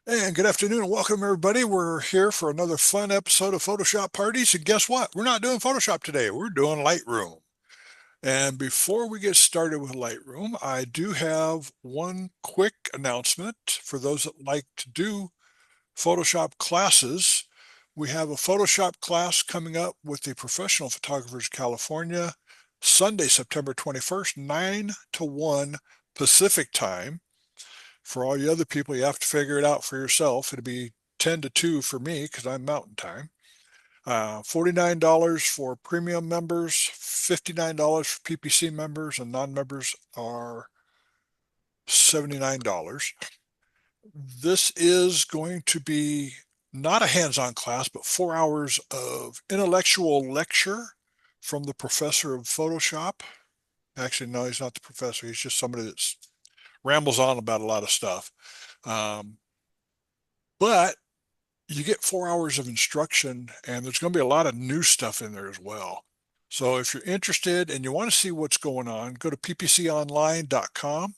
And good afternoon and welcome everybody. We're here for another fun episode of Photoshop Parties. And guess what? We're not doing Photoshop today. We're doing Lightroom. And before we get started with Lightroom, I do have one quick announcement for those that like to do Photoshop classes. We have a Photoshop class coming up with the Professional Photographers of California, Sunday, September 21st, 9 to 1 Pacific time. For all you other people, you have to figure it out for yourself. It'll be 10 to 2 for me because I'm Mountain Time. $49 for premium members, $59 for PPC members, and non-members are $79. This is going to be not a hands-on class, but 4 hours of intellectual lecture from the professor of Photoshop. Actually, no, he's not the professor. He's just somebody that rambles on about a lot of stuff. Um, but you get 4 hours of instruction, and there's going to be a lot of new stuff in there as well. So if you're interested and you want to see what's going on, go to ppconline.com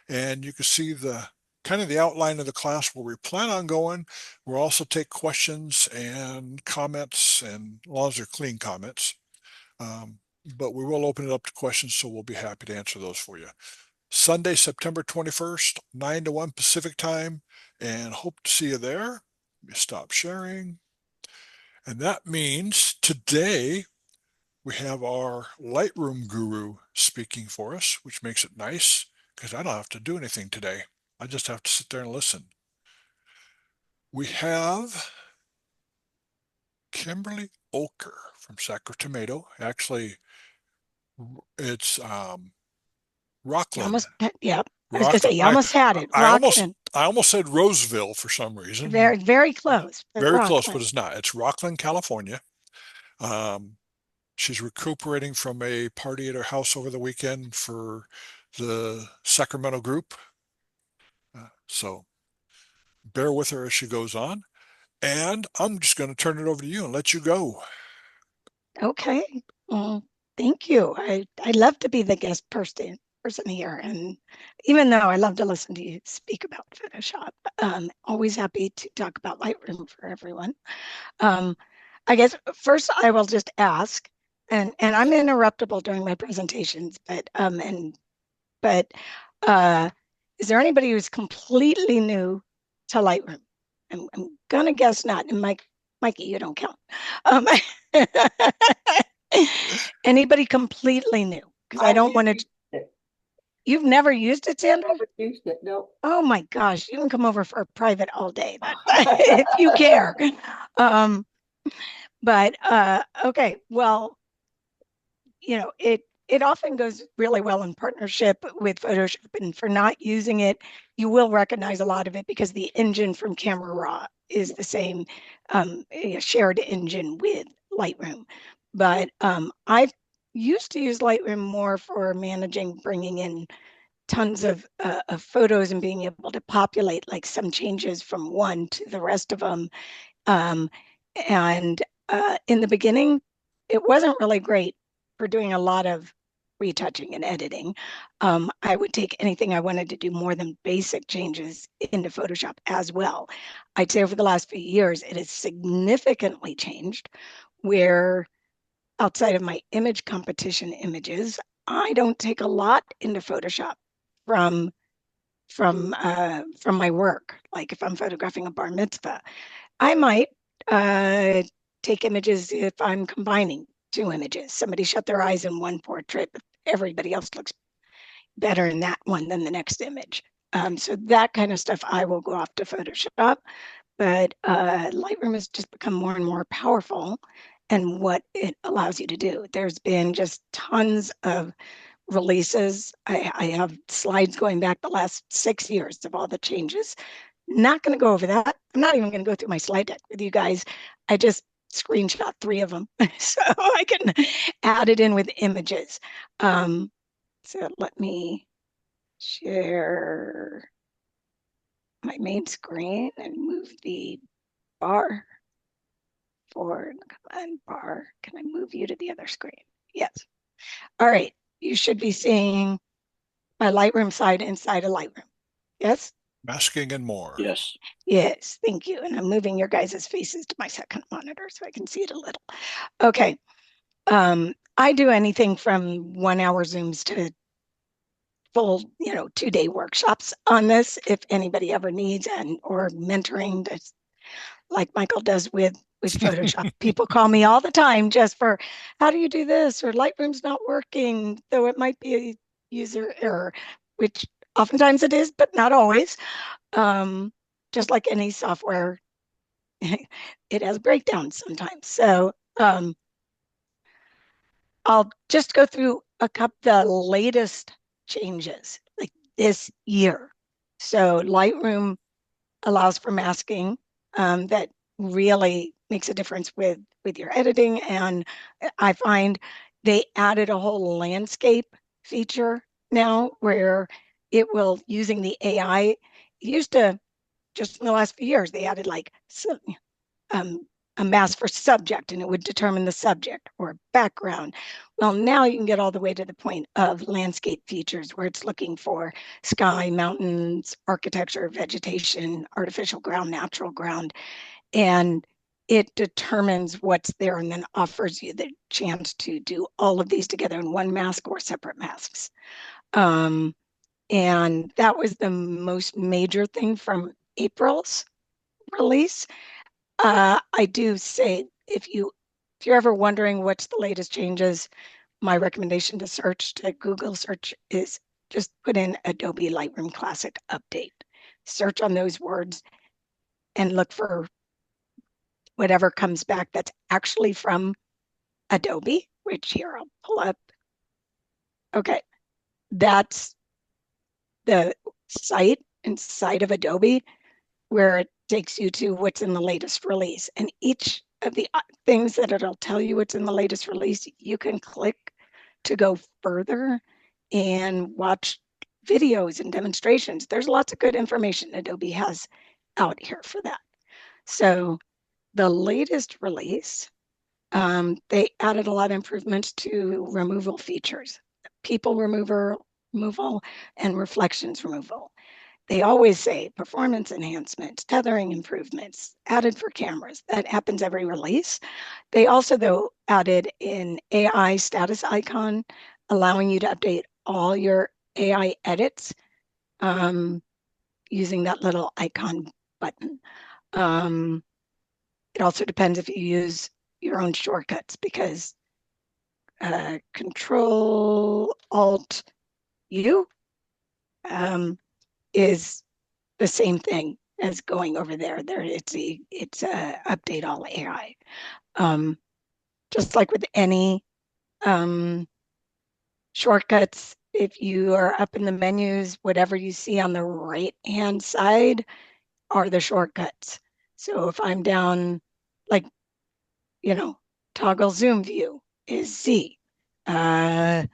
and you can see the kind of the outline of the class where we plan on going. We'll also take questions and comments, and as long as they're clean comments. Um, but we will open it up to questions, so we'll be happy to answer those for you. Sunday, September 21st, 9 to 1 Pacific time, and hope to see you there. Let me stop sharing. And that means today we have our Lightroom guru speaking for us, which makes it nice because I don't have to do anything today. I just have to sit there and listen. We have Kimberly Olker from Sacramento. Actually, it's You Rockland. almost, yeah, I was gonna say Rockland. you almost had it. I almost Rockland, I almost said Roseville for some reason. very, very close, but Very close, but Rockland. it's not. It's Rockland, California. Um, she's recuperating from a party at her house over the weekend for the Sacramento group. So bear with her as she goes on. And I'm just going to turn it over to you and let you go. Okay, well, thank you. I love to be the guest person here, and even though I love to listen to you speak about Photoshop, always happy to talk about Lightroom for everyone. Um, I guess first I will just ask, and I'm interruptible during my presentations, but uh, is there anybody who's completely new to Lightroom? I'm gonna guess not. And Mikey, you don't count. Um, anybody completely new? Because I I've don't never want to. used it. You've never used it, Sandra? Never used it. No. Oh my gosh, you can come over for a private all day. That if you care. Um, but okay, well, it often goes really well in partnership with Photoshop, and for not using it, you will recognize a lot of it because the engine from Camera Raw is the same shared engine with Lightroom. But I've used to use Lightroom more for managing, bringing in tons of photos and being able to populate like some changes from one to the rest of them. Um, and in the beginning, it wasn't really great for doing a lot of retouching and editing. I would take anything I wanted to do more than basic changes into Photoshop as well. I'd say over the last few years, it has significantly changed where outside of my image competition images, I don't take a lot into Photoshop from from my work. Like if I'm photographing a bar mitzvah, I might uh, take images if I'm combining two images. Somebody shut their eyes in one portrait, but everybody else looks better in that one than the next image. So that kind of stuff I will go off to Photoshop, but Lightroom has just become more and more powerful and what it allows you to do. There's been just tons of releases. I have slides going back the last 6 years of all the changes. Not going to go over that. I'm not even going to go through my slide deck with you guys. I just screenshot three of them so I can add it in with images. So let me share my main screen and move the bar forward. Come on, bar. Can I move you to the other screen? Yes. All right. You should be seeing my Lightroom side inside of Lightroom. Yes? masking and more. Yes. Yes, thank you. And I'm moving your guys' faces to my second monitor so I can see it a little. Okay. I do anything from 1 hour Zooms to full, 2-day workshops on this if anybody ever needs, and or mentoring to, like Michael does with Photoshop. People call me all the time just for how do you do this, or Lightroom's not working, though it might be a user error, which oftentimes it is, but not always. Um, just like any software, it has breakdowns sometimes. So I'll just go through a couple the latest changes like this year. So Lightroom allows for masking, that really makes a difference with your editing. And I find they added a whole landscape feature now where it will, using the AI. It used to, just in the last few years, they added like um, a mask for subject, and it would determine the subject or background. Well, now you can get all the way to the point of landscape features where it's looking for sky, mountains, architecture, vegetation, artificial ground, natural ground, and it determines what's there and then offers you the chance to do all of these together in one mask or separate masks. Um, and that was the most major thing from April's release. I do say if you're ever wondering what's the latest changes, my recommendation to Google search is just put in Adobe Lightroom Classic Update. Search on those words and look for whatever comes back that's actually from Adobe, which here I'll pull up. Okay, that's the site inside of Adobe where it takes you to what's in the latest release. And each of the things that it'll tell you what's in the latest release, you can click to go further and watch videos and demonstrations. There's lots of good information Adobe has out here for that. So the latest release, they added a lot of improvements to removal features, people removal and reflections removal. They always say performance enhancements, tethering improvements added for cameras. That happens every release. They also, though, added an AI status icon, allowing you to update all your AI edits using that little icon button. Um, it also depends if you use your own shortcuts, because Control Alt U is the same thing as going over there. There, it's a update all AI. Um, just like with any um, shortcuts, if you are up in the menus, whatever you see on the right hand side are the shortcuts. So if I'm down, like, you know, toggle zoom view is Z. Uh,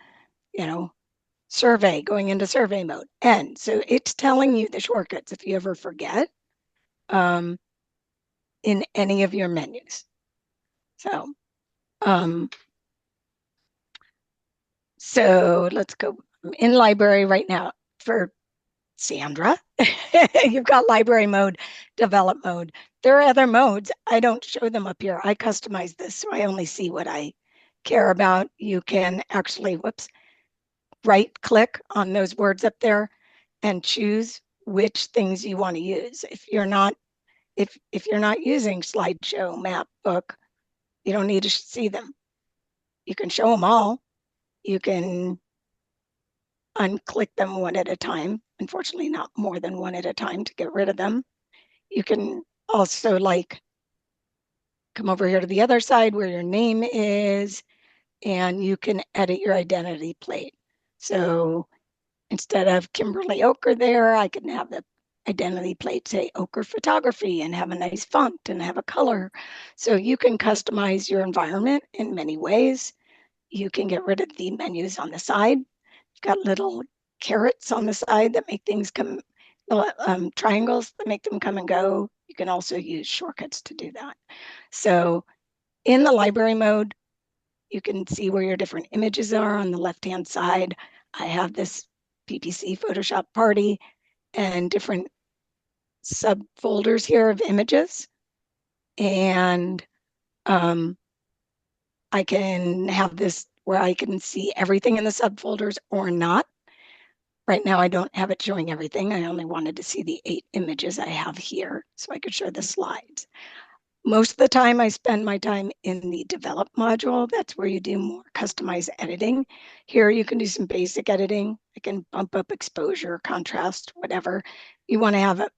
you know, survey, going into survey mode, N. So it's telling you the shortcuts if you ever forget. Um, in any of your menus. So, um, so let's go in library right now for Sandra. You've got library mode, develop mode. There are other modes. I don't show them up here. I customize this, so I only see what I care about. You can actually, whoops, right click on those words up there and choose which things you want to use. If you're not using slideshow, map, book, you don't need to see them. You can show them all. You can unclick them one at a time. Unfortunately, not more than one at a time to get rid of them. You can also like come over here to the other side where your name is, and you can edit your identity plate. So instead of Kimberly Olker there, I can have the identity plate say Olker Photography and have a nice font and have a color. So you can customize your environment in many ways. You can get rid of the menus on the side. You've got little carrots on the side that make things come, triangles that make them come and go. You can also use shortcuts to do that. So in the library mode, you can see where your different images are on the left-hand side. I have this PPC Photoshop Party and different subfolders here of images, and um, I can have this where I can see everything in the subfolders or not. Right now, I don't have it showing everything. I only wanted to see the 8 images I have here so I could show the slides. Most of the time, I spend my time in the develop module. That's where you do more customized editing. Here, you can do some basic editing. I can bump up exposure, contrast, whatever. You want to have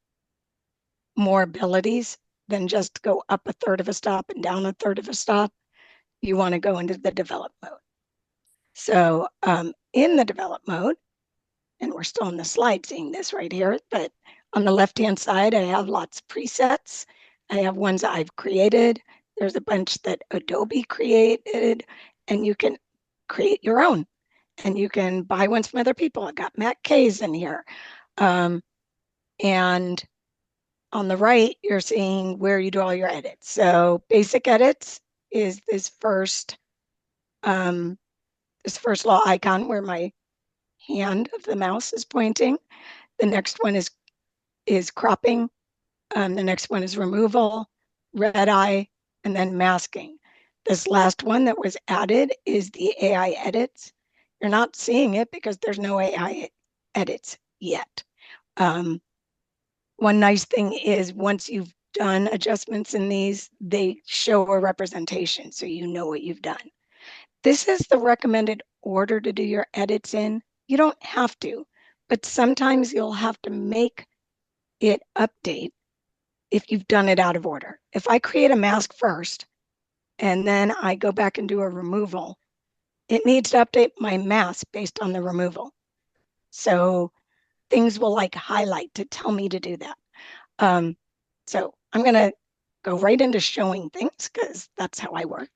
more abilities than just go up a third of a stop and down a third of a stop. You want to go into the develop mode. So in the develop mode, and we're still in the slide seeing this right here, but on the left-hand side, I have lots of presets. I have ones I've created. There's a bunch that Adobe created, and you can create your own. And you can buy ones from other people. I got Matt K's in here. And on the right, you're seeing where you do all your edits. So basic edits is this first little icon where my hand of the mouse is pointing. The next one is cropping. The next one is removal, red eye, and then masking. This last one that was added is the AI edits. You're not seeing it because there's no AI edits yet. One nice thing is once you've done adjustments in these, they show a representation so you know what you've done. This is the recommended order to do your edits in. You don't have to, but sometimes you'll have to make it update if you've done it out of order. If I create a mask first and then I go back and do a removal, it needs to update my mask based on the removal. So things will like highlight to tell me to do that. Um, so I'm going to go right into showing things because that's how I work.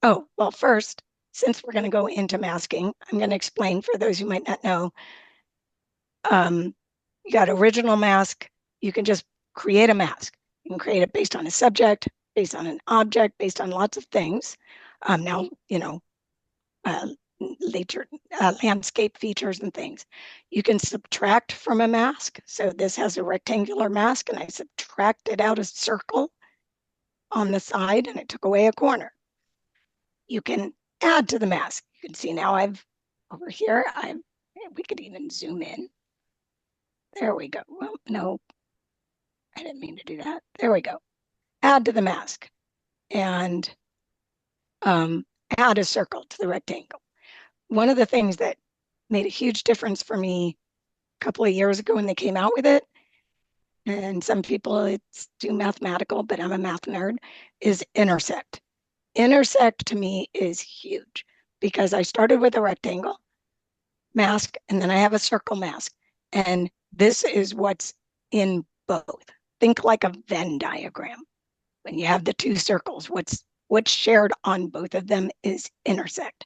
Oh, well, first, since we're going to go into masking, I'm going to explain for those who might not know. You got original mask. You can just create a mask. You can create it based on a subject, based on an object, based on lots of things. Now, uh, later landscape features and things. You can subtract from a mask. So this has a rectangular mask and I subtracted out a circle on the side and it took away a corner. You can add to the mask. You can see now over here, we could even zoom in. There we go. Well, no, I didn't mean to do that. There we go. Add to the mask and um, add a circle to the rectangle. One of the things that made a huge difference for me a couple of years ago when they came out with it, and some people it's too mathematical, but I'm a math nerd, is intersect. Intersect to me is huge because I started with a rectangle mask and then I have a circle mask. And this is what's in both. Think like a Venn diagram. When you have the two circles, what's shared on both of them is intersect.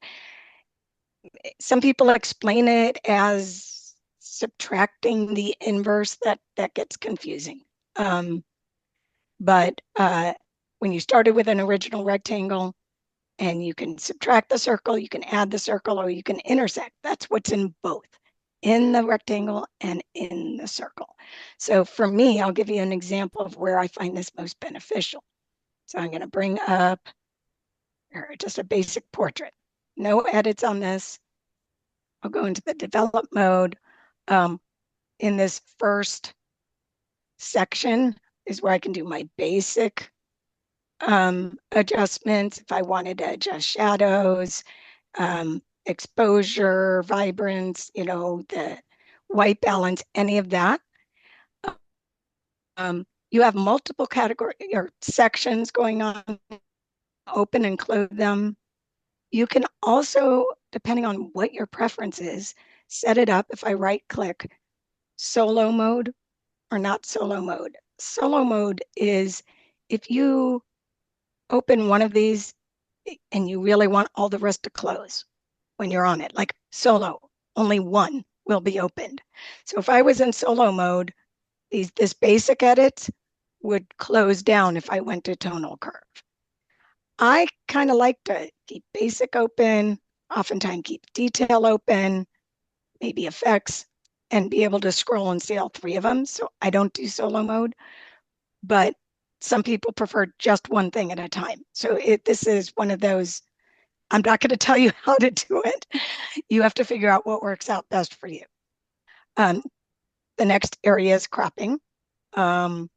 Some people explain it as subtracting the inverse. That gets confusing. But when you started with an original rectangle and you can subtract the circle, you can add the circle, or you can intersect. That's what's in both, in the rectangle and in the circle. So for me, I'll give you an example of where I find this most beneficial. So I'm going to bring up just a basic portrait. No edits on this. I'll go into the develop mode. Um, in this first section is where I can do my basic adjustments. If I wanted to adjust shadows, exposure, vibrance, the white balance, any of that. You have multiple category or sections going on, open and close them. You can also, depending on what your preference is, set it up. If I right click, solo mode or not solo mode. Solo mode is if you open one of these and you really want all the rest to close when you're on it, like solo, only one will be opened. So if I was in solo mode, this basic edit would close down if I went to tonal curve. I kind of like to keep basic open, oftentimes keep detail open, maybe effects. and be able to scroll and see all three of them. So I don't do solo mode, but some people prefer just one thing at a time. So this is one of those, I'm not going to tell you how to do it. You have to figure out what works out best for you. Um, the next area is cropping, um,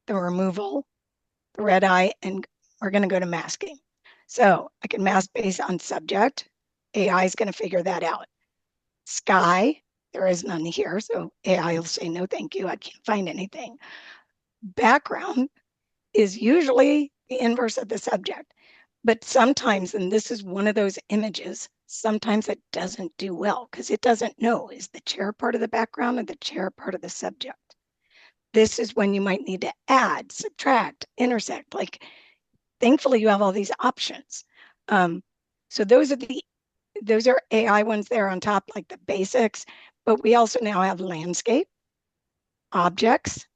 the removal, the red eye, and we're going to go to masking. So I can mask based on subject. AI is going to figure that out. Sky, there is none here, so AI will say, no, thank you. I can't find anything. Background is usually the inverse of the subject. But sometimes, and this is one of those images, sometimes it doesn't do well because it doesn't know, is the chair part of the background or the chair part of the subject? This is when you might need to add, subtract, intersect. Like, thankfully, you have all these options. Um, so those are AI ones there on top, like the basics. But we also now have landscape, objects,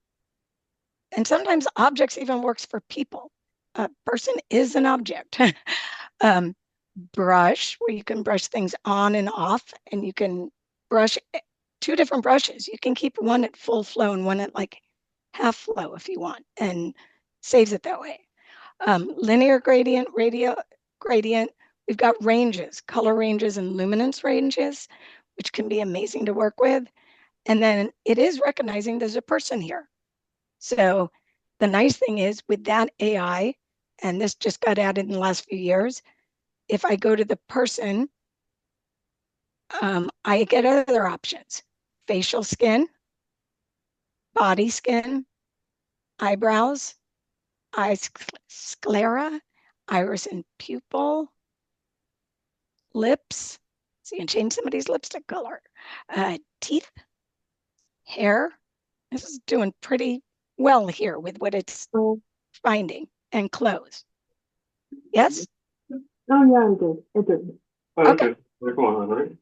and sometimes objects even works for people. A person is an object. um, Brush, where you can brush things on and off, and you can brush two different brushes. You can keep one at full flow and one at like half flow if you want, and saves it that way. Linear gradient, radial gradient. We've got ranges, color ranges and luminance ranges, which can be amazing to work with. And then it is recognizing there's a person here. So the nice thing is with that AI, and this just got added in the last few years, if I go to the person, I get other options: facial skin, body skin, eyebrows, eye sclera, iris and pupil, lips. So you can change somebody's lipstick color, teeth, hair. This is doing pretty well here with what it's finding, and clothes. Yes? Oh, yeah, I did. I did. Oh, Okay. okay. They're going on, right?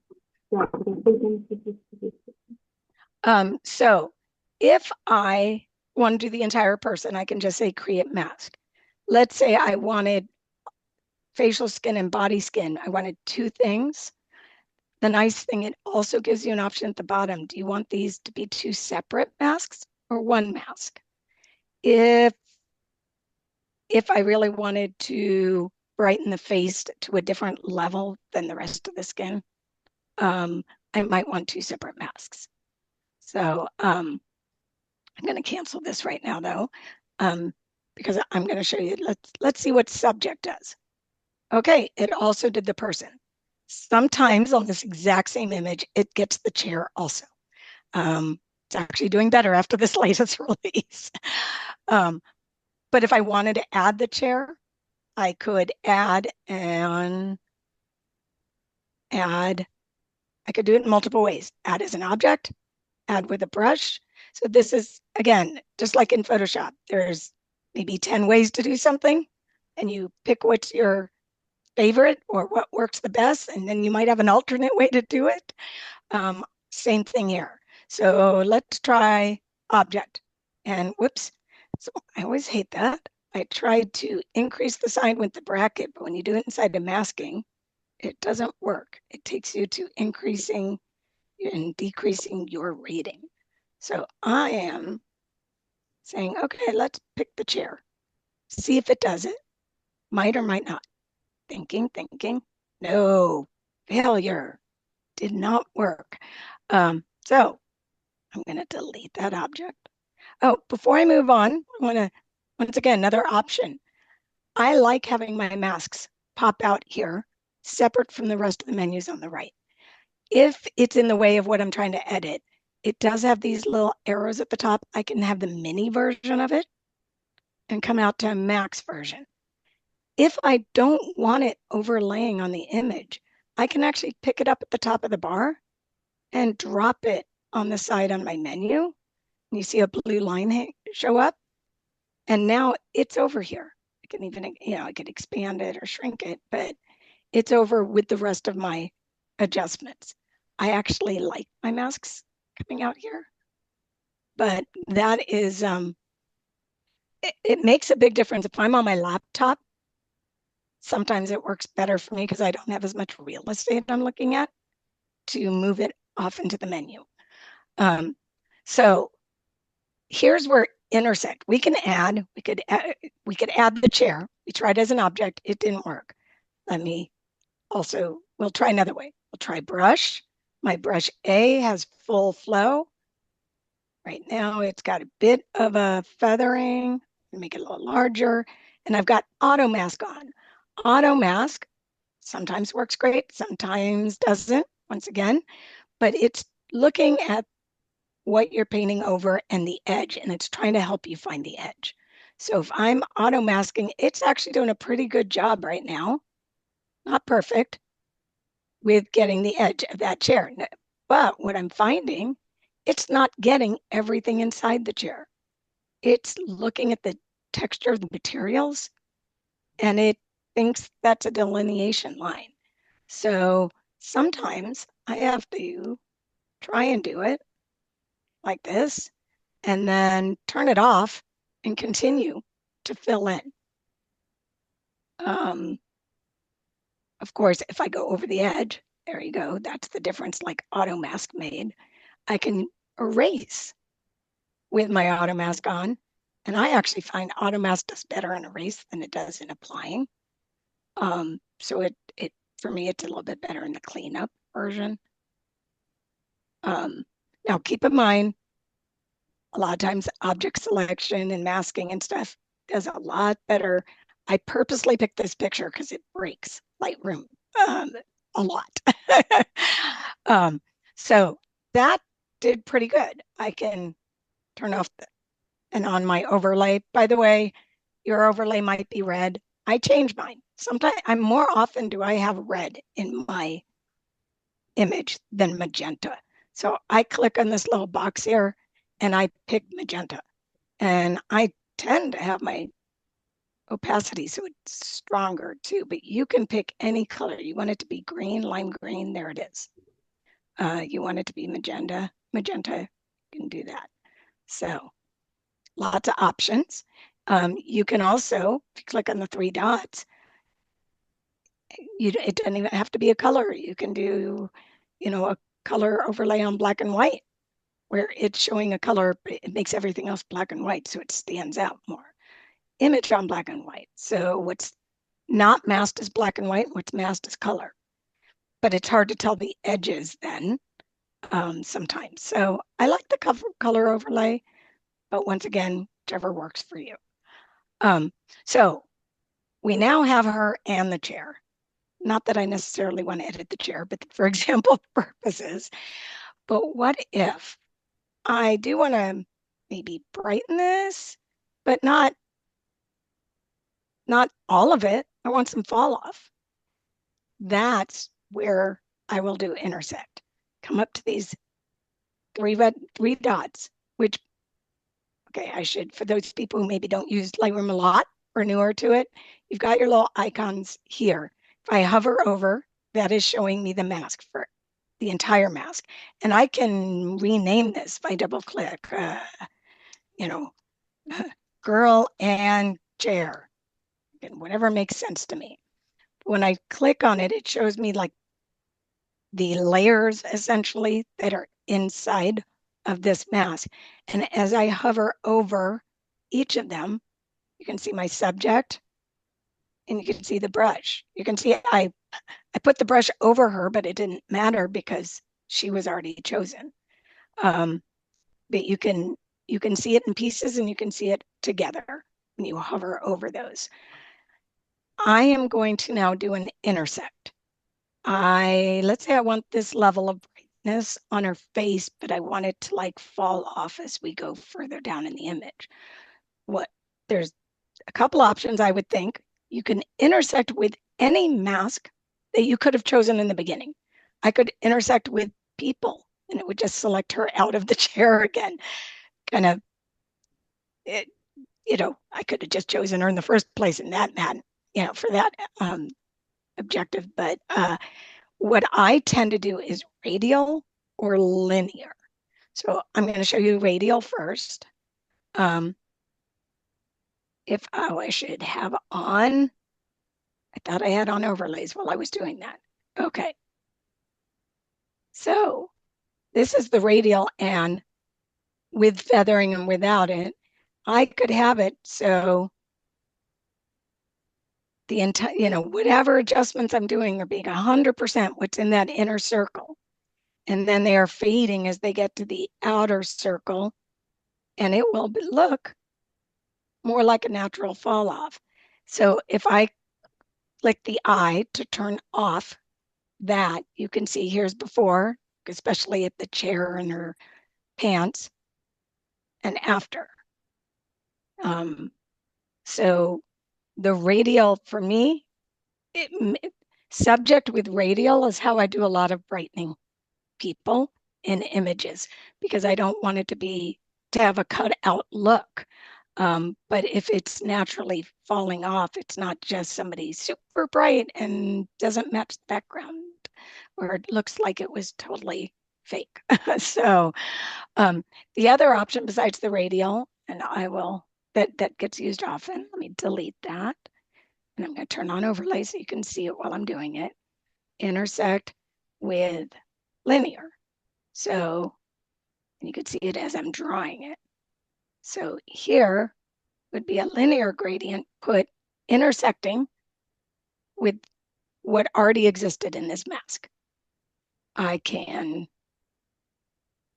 Yeah. So if I want to do the entire person, I can just say create mask. Let's say I wanted facial skin and body skin. I wanted two things. The nice thing, it also gives you an option at the bottom. Do you want these to be two separate masks or one mask? If I really wanted to brighten the face to a different level than the rest of the skin, um, I might want two separate masks. So I'm going to cancel this right now though, because I'm going to show you. Let's see what subject does. Okay, it also did the person. Sometimes on this exact same image, it gets the chair also. It's actually doing better after this latest release. Um, but if I wanted to add the chair, I could add and add. I could do it in multiple ways. Add as an object, add with a brush. So this is, again, just like in Photoshop, there's maybe 10 ways to do something, and you pick what's your favorite or what works the best, and then you might have an alternate way to do it. Same thing here. So let's try object. And whoops, so I always hate that. I tried to increase the sign with the bracket, but when you do it inside the masking, it doesn't work. It takes you to increasing and decreasing your rating. So I am saying, okay, let's pick the chair. See if it does it. Might or might not. Thinking, thinking. No, failure. Did not work. So I'm going to delete that object. Oh, before I move on, I want to, once again, another option. I like having my masks pop out here, separate from the rest of the menus on the right. If it's in the way of what I'm trying to edit, it does have these little arrows at the top. I can have the mini version of it and come out to a max version. If I don't want it overlaying on the image, I can actually pick it up at the top of the bar and drop it on the side on my menu. You see a blue line show up, and now it's over here. I can even, I could expand it or shrink it, but it's over with the rest of my adjustments. I actually like my masks coming out here, but that is, it makes a big difference. If I'm on my laptop, sometimes it works better for me because I don't have as much real estate I'm looking at to move it off into the menu. So here's where intersect. We could add the chair. We tried as an object, it didn't work. We'll try another way. We'll try brush. My brush A has full flow. Right now it's got a bit of a feathering. Make it a little larger. And I've got auto mask on. Auto mask sometimes works great, sometimes doesn't, once again, but it's looking at what you're painting over and the edge, and it's trying to help you find the edge. So if I'm auto masking, it's actually doing a pretty good job right now. Not perfect with getting the edge of that chair. But what I'm finding, it's not getting everything inside the chair. It's looking at the texture of the materials and it thinks that's a delineation line. So sometimes I have to try and do it like this and then turn it off and continue to fill in. Of course, if I go over the edge, there you go. That's the difference like auto mask made. I can erase with my auto mask on. And I actually find auto mask does better in erase than it does in applying. So for me, it's a little bit better in the cleanup version. Now keep in mind, a lot of times object selection and masking and stuff does a lot better. I purposely picked this picture because it breaks Lightroom a lot. So that did pretty good. I can turn off and on my overlay. By the way, your overlay might be red. I change mine. Sometimes more often do I have red in my image than magenta. So I click on this little box here and I pick magenta. And I tend to have my opacity so it's stronger too, but you can pick any color. You want it to be green, lime green, there it is. You want it to be magenta, you can do that. So lots of options. You can also, if you click on the three dots, it doesn't even have to be a color. You can do, a color overlay on black and white where it's showing a color, but it makes everything else black and white so it stands out more. Image on black and white. So what's not masked as black and white, what's masked as color. But it's hard to tell the edges then sometimes. So I like the color overlay, but once again, whichever works for you. So we now have her and the chair. Not that I necessarily want to edit the chair, but for example purposes. But what if I do want to maybe brighten this, but not all of it. I want some fall off. That's where I will do intersect. Come up to these three dots, which, okay, I should, for those people who maybe don't use Lightroom a lot or newer to it, you've got your little icons here. If I hover over, that is showing me the mask for the entire mask. And I can rename this if I double click, girl and chair, and whatever makes sense to me. When I click on it, it shows me like the layers essentially that are inside of this mask. And as I hover over each of them, you can see my subject and you can see the brush. You can see I put the brush over her, but it didn't matter because she was already chosen. But you can see it in pieces and you can see it together when you hover over those. I am going to now do an intersect. Let's say I want this level of brightness on her face, but I want it to like fall off as we go further down in the image. There's a couple options I would think. You can intersect with any mask that you could have chosen in the beginning. I could intersect with people and it would just select her out of the chair again. Kind of, I could have just chosen her in the first place in that, for that objective. But what I tend to do is radial or linear. So I'm going to show you radial first. I should have on, I thought I had on overlays while I was doing that. Okay. So this is the radial, and with feathering and without it, I could have it so the entire, whatever adjustments I'm doing are being 100% what's in that inner circle. And then they are fading as they get to the outer circle, and it will look more like a natural fall off. So if I click the eye to turn off that, you can see here's before, especially at the chair and her pants, and after. So the radial for me, subject with radial is how I do a lot of brightening people in images, because I don't want it to have a cut out look. But if it's naturally falling off, it's not just somebody super bright and doesn't match the background, or it looks like it was totally fake. So the other option besides the radial, and that gets used often, let me delete that. And I'm going to turn on overlay so you can see it while I'm doing it. Intersect with linear. So, and you can see it as I'm drawing it. So here would be a linear gradient put intersecting with what already existed in this mask. I can,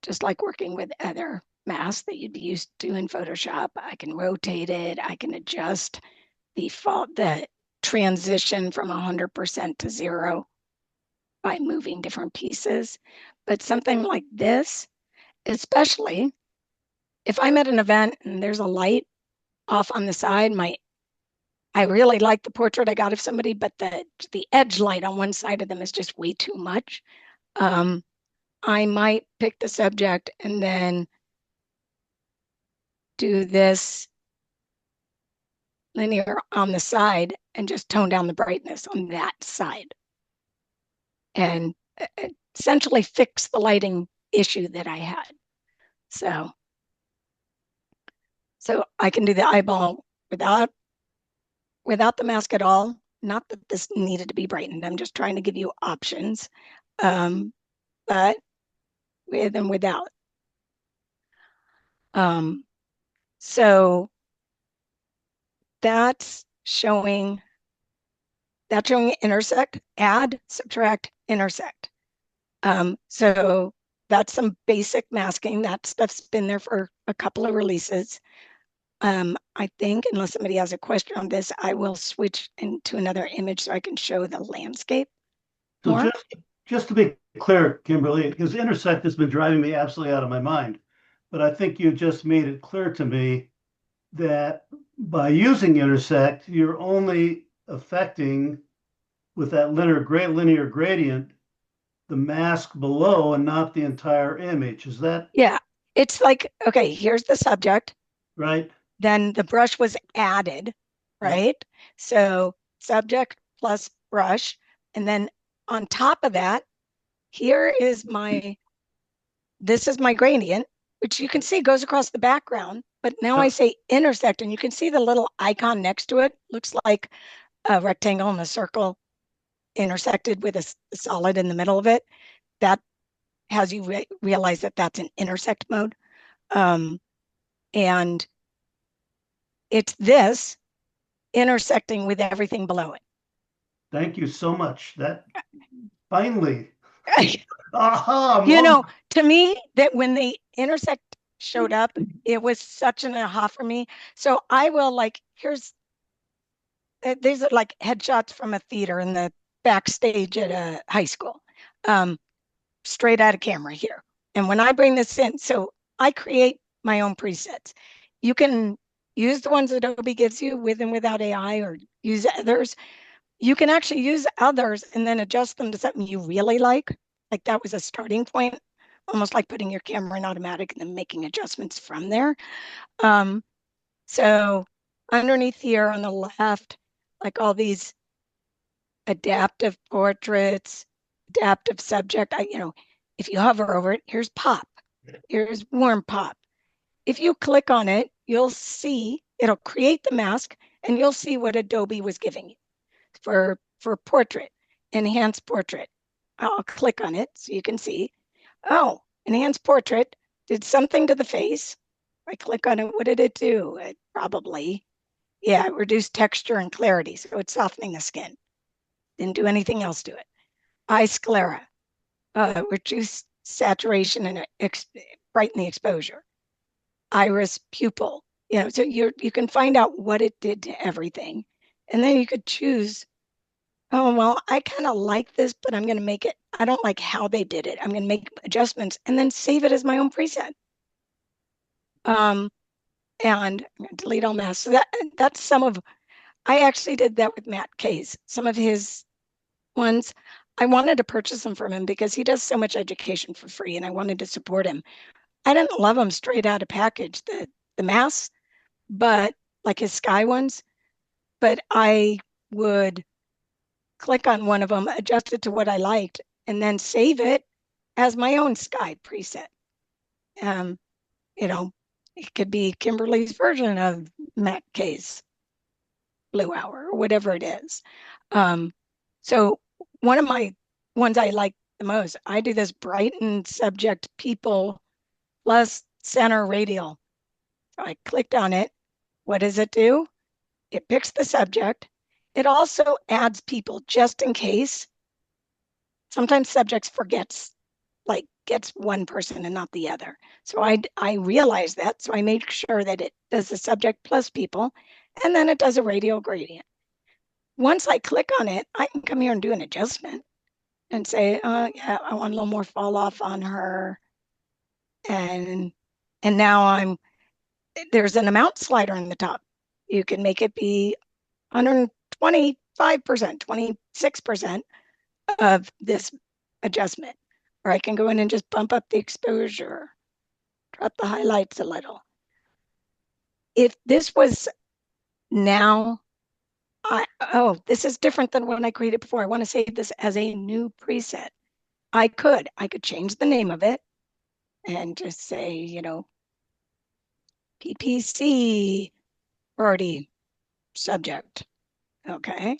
just like working with other masks that you'd be used to in Photoshop, I can rotate it, I can adjust the transition from 100% to 0 by moving different pieces. But something like this, especially if I'm at an event and there's a light off on the side, I really like the portrait I got of somebody, but the edge light on one side of them is just way too much. I might pick the subject and then do this linear on the side and just tone down the brightness on that side, and essentially fix the lighting issue that I had. So I can do the eyeball without the mask at all. Not that this needed to be brightened. I'm just trying to give you options, but with and without. So that's showing intersect, add, subtract, intersect. So that's some basic masking. That stuff's been there for a couple of releases. I think, unless somebody has a question on this, I will switch into another image so I can show the landscape So more. just to be clear, Kimberly, because intersect has been driving me absolutely out of my mind, but I think you just made it clear to me that by using intersect, you're only affecting with that linear gradient the mask below and not the entire image. Is that Yeah, it's like, okay, here's the subject. right? Then the brush was added, right? Yep. So subject plus brush. And then on top of that, this is my gradient, which you can see goes across the background. But now I say intersect, and you can see the little icon next to it. Looks like a rectangle and a circle intersected with a solid in the middle of it. That has you realize that that's an intersect mode. And it's this intersecting with everything below it. Thank you so much. That finally, To me, that when the intersect showed up, it was such an aha for me. So I will these are like headshots from a theater in the backstage at a high school, straight out of camera here. And when I bring this in, so I create my own presets. You can use the ones Adobe gives you with and without AI, or use others. You can actually use others and then adjust them to something you really like. Like that was a starting point, almost like putting your camera in automatic and then making adjustments from there. So underneath here on the left, like all these adaptive portraits, adaptive subject, if you hover over it, here's pop, here's warm pop. If you click on it, you'll see, it'll create the mask, and you'll see what Adobe was giving you for portrait, enhanced portrait. I'll click on it so you can see, oh, enhance portrait, did something to the face. I click on it, what did it do? It probably, yeah, it reduced texture and clarity. So it's softening the skin. Didn't do anything else to it. Eye sclera, reduce saturation and brighten the exposure. Iris pupil, so you can find out what it did to everything. And then you could choose, oh, well, I kind of like this, but I'm going to make it, I don't like how they did it. I'm going to make adjustments and then save it as my own preset. And I'm going to delete all masks. So that's some of, I actually did that with Matt K's. Some of his ones, I wanted to purchase them from him because he does so much education for free and I wanted to support him. I didn't love them straight out of package, the masks, but like his sky ones, but I would click on one of them, adjust it to what I liked, and then save it as my own sky preset. Um, you know, it could be Kimberly's version of Matt K's Blue Hour or whatever it is. So one of my ones I like the most, I do this brighten subject people plus center radial. So I clicked on it. What does it do? It picks the subject. It also adds people just in case. Sometimes subjects forgets, like gets one person and not the other. So I realized that. So I make sure that it does the subject plus people, and then it does a radial gradient. Once I click on it, I can come here and do an adjustment and say, yeah, I want a little more fall off on her. And now there's an amount slider in the top. You can make it be 125%, 26% of this adjustment. Or I can go in and just bump up the exposure, drop the highlights a little. If this was now, this is different than what I created before. I want to save this as a new preset. I could change the name of it and just say, PPC Party subject. Okay.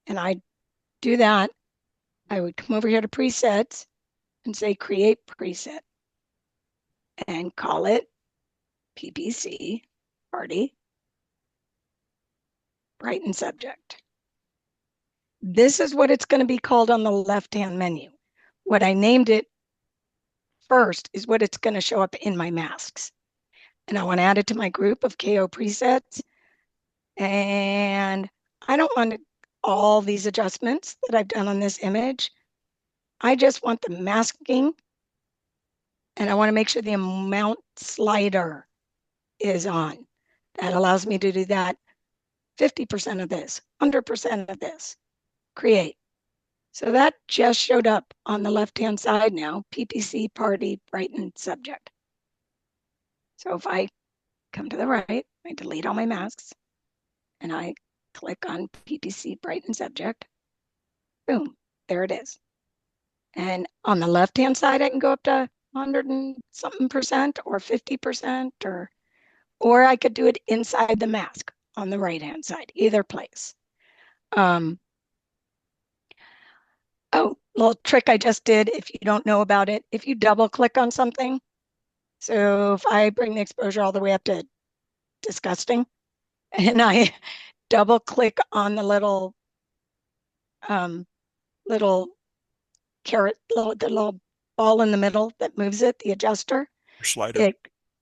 And I do that. I would come over here to presets and say create preset and call it PPC Party Brighten subject. This is what it's going to be called on the left-hand menu. What I named it first is what it's going to show up in my masks. And I want to add it to my group of KO presets. And I don't want all these adjustments that I've done on this image. I just want the masking. And I want to make sure the amount slider is on. That allows me to do that 50% of this, 100% of this. Create. So that just showed up on the left-hand side now, PPC Party Brighten subject. So if I come to the right, I delete all my masks and I click on PPC Brighten subject, boom, there it is. And on the left-hand side, I can go up to 100 and something percent or 50% or I could do it inside the mask on the right-hand side, either place. Oh, little trick I just did, if you don't know about it, if you double click on something, so if I bring the exposure all the way up to disgusting, and I double click on the little carrot, the little ball in the middle that moves it, the adjuster, Slider.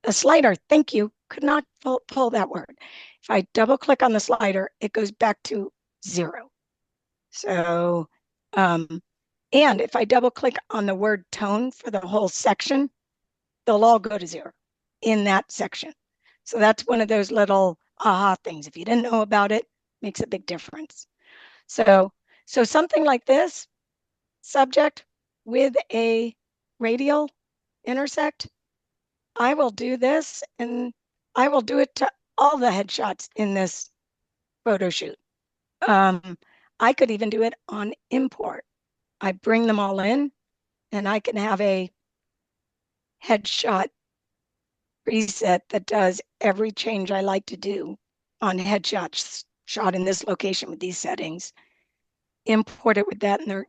A slider, thank you, could not pull that word. If I double click on the slider, it goes back to 0. So, and if I double click on the word tone for the whole section, they'll all go to 0 in that section. So that's one of those little aha things. If you didn't know about it, makes a big difference. So something like this, subject with a radial intersect, I will do this and I will do it to all the headshots in this photo shoot. I could even do it on import. I bring them all in and I can have a headshot preset that does every change I like to do on headshots shot in this location with these settings, import it with that, and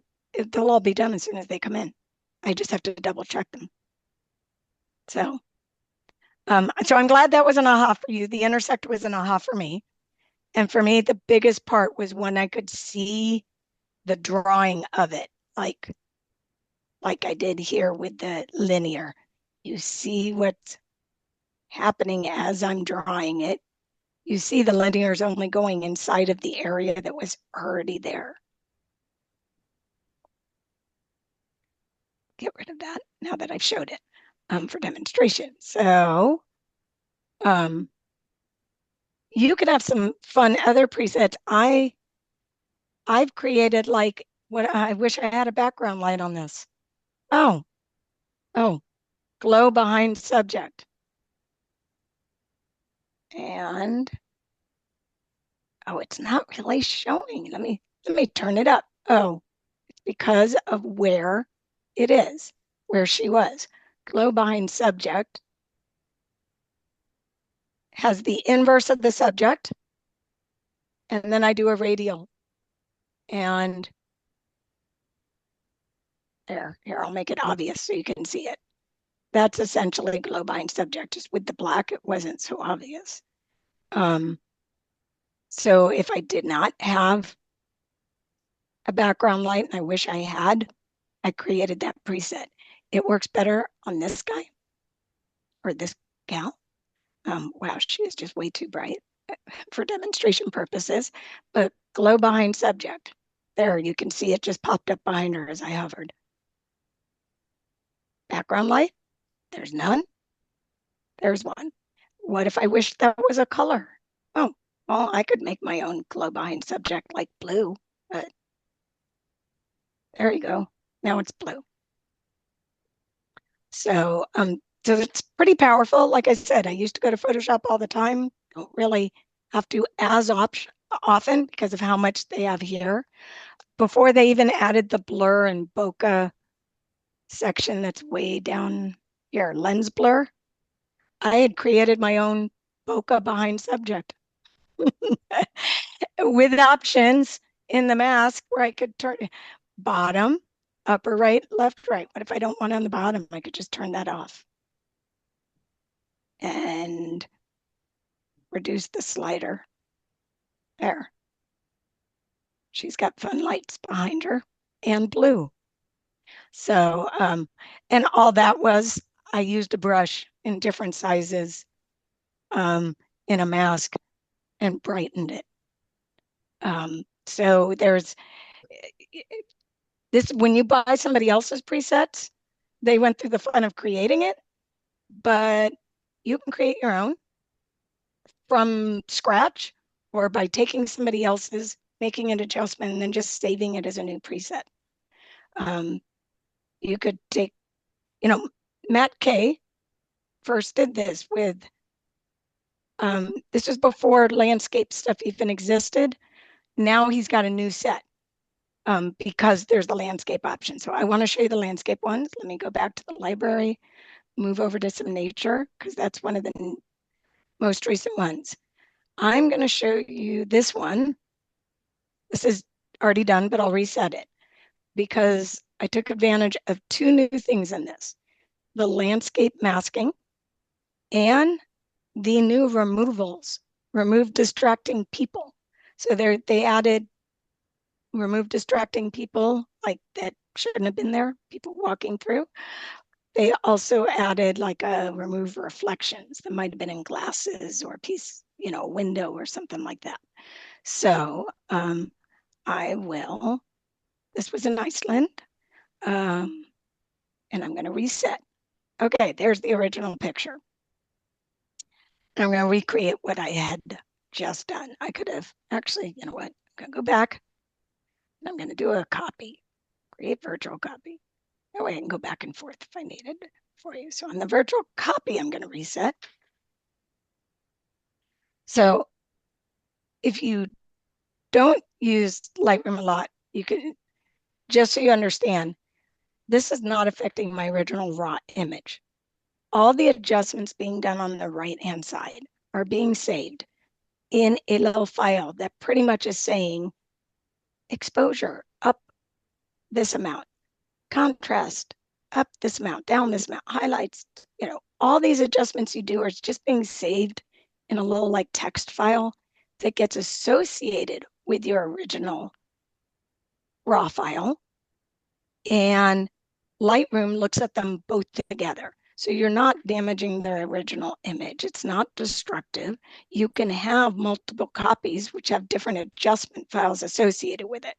they'll all be done as soon as they come in. I just have to double check them. So, so I'm glad that was an aha for you. The intersect was an aha for me. And for me, the biggest part was when I could see the drawing of it, like I did here with the linear. You see what's happening as I'm drawing it. You see the linear is only going inside of the area that was already there. Get rid of that now that I've showed it for demonstration. So you could have some fun other presets. I've created like what I wish I had a background light on this. Oh, oh, glow behind subject. And oh, it's not really showing. Let me turn it up. Oh, it's because of where it is, where she was. Glow behind subject has the inverse of the subject, and then I do a radial. And here, I'll make it obvious so you can see it. That's essentially glow behind subject. Just with the black, it wasn't so obvious. So if I did not have a background light, and I wish I had, I created that preset. It works better on this guy or this gal. Wow, she is just way too bright for demonstration purposes, but glow behind subject. There, you can see it just popped up behind her as I hovered. Background light, there's none. There's one. What if I wish that was a color? Oh, well, I could make my own glow behind subject like blue, but there you go. Now it's blue. So it's pretty powerful. Like I said, I used to go to Photoshop all the time. Don't really have to as often because of how much they have here. Before they even added the blur and bokeh section that's way down here, lens blur, I had created my own bokeh behind subject with options in the mask where I could turn bottom, upper right, left, right. What if I don't want it on the bottom? I could just turn that off and reduce the slider. There. She's got fun lights behind her and blue. So, and all that was, I used a brush in different sizes in a mask and brightened it. So there's this, when you buy somebody else's presets, they went through the fun of creating it, but you can create your own from scratch or by taking somebody else's, making an adjustment, and then just saving it as a new preset. You could take, Matt Kay first did this with, this is before landscape stuff even existed. Now he's got a new set because there's the landscape option. So I want to show you the landscape ones. Let me go back to the library, move over to some nature because that's one of the most recent ones. I'm going to show you this one. This is already done, but I'll reset it because I took advantage of two new things in this: the landscape masking and the new removals, remove distracting people. So they added remove distracting people like that shouldn't have been there, people walking through. They also added like a remove reflections that might have been in glasses or a piece, window or something like that. So this was in Iceland, and I'm going to reset. Okay, there's the original picture. I'm going to recreate what I had just done. I could have actually, you know what? I'm going to go back and I'm going to do a copy, create virtual copy. That way I can go back and forth if I needed for you. So on the virtual copy, I'm going to reset. So if you don't use Lightroom a lot, you can, just so you understand, this is not affecting my original raw image. All the adjustments being done on the right-hand side are being saved in a little file that pretty much is saying exposure up this amount, contrast up this amount, down this amount, highlights, all these adjustments you do are just being saved in a little like text file that gets associated with your original raw file. And Lightroom looks at them both together. So you're not damaging the original image. It's not destructive. You can have multiple copies which have different adjustment files associated with it.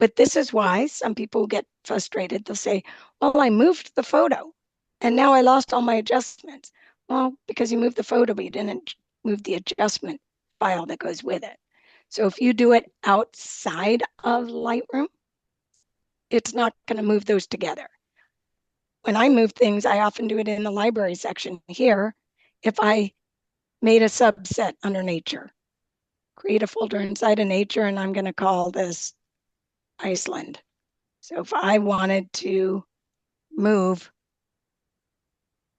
But this is why some people get frustrated. They'll say, well, I moved the photo and now I lost all my adjustments. Well, because you moved the photo, but you didn't move the adjustment file that goes with it. So if you do it outside of Lightroom, it's not going to move those together. When I move things, I often do it in the library section here. If I made a subset under nature, create a folder inside of nature, and I'm going to call this Iceland. So if I wanted to move